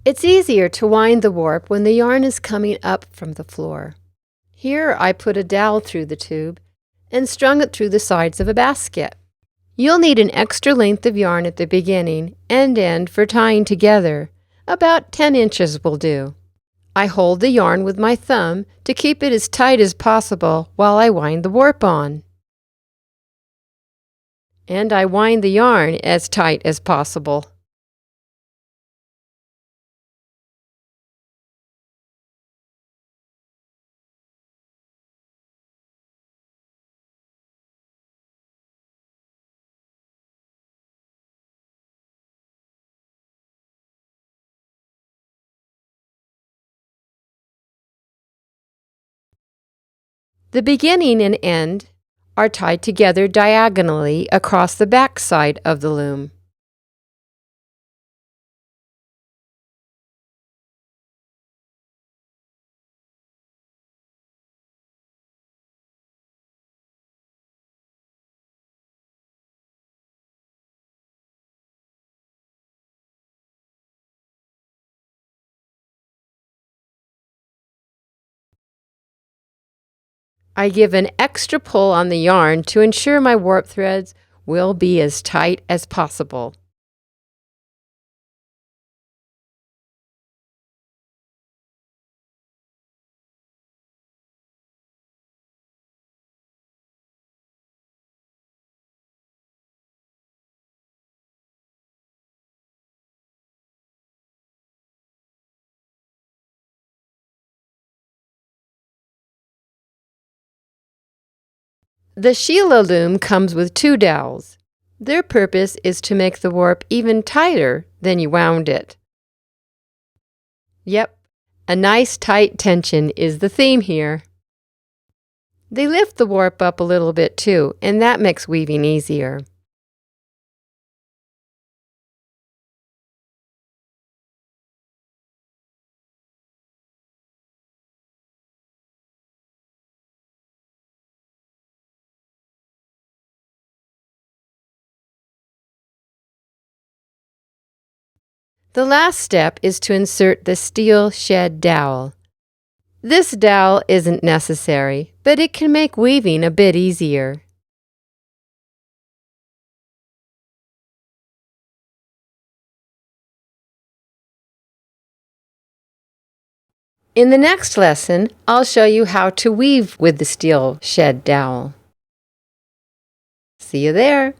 It's easier to wind the warp when the yarn is coming up from the floor. Here I put a dowel through the tube and strung it through the sides of a basket. You'll need an extra length of yarn at the beginning and end for tying together. About 10 inches will do. I hold the yarn with my thumb to keep it as tight as possible while I wind the warp on. And I wind the yarn as tight as possible. The beginning and end are tied together diagonally across the back side of the loom. I give an extra pull on the yarn to ensure my warp threads will be as tight as possible. The Sheila loom comes with 2 dowels. Their purpose is to make the warp even tighter than you wound it. Yep, a nice tight tension is the theme here. They lift the warp up a little bit too, and that makes weaving easier. The last step is to insert the steel shed dowel. This dowel isn't necessary, but it can make weaving a bit easier. In the next lesson, I'll show you how to weave with the steel shed dowel. See you there!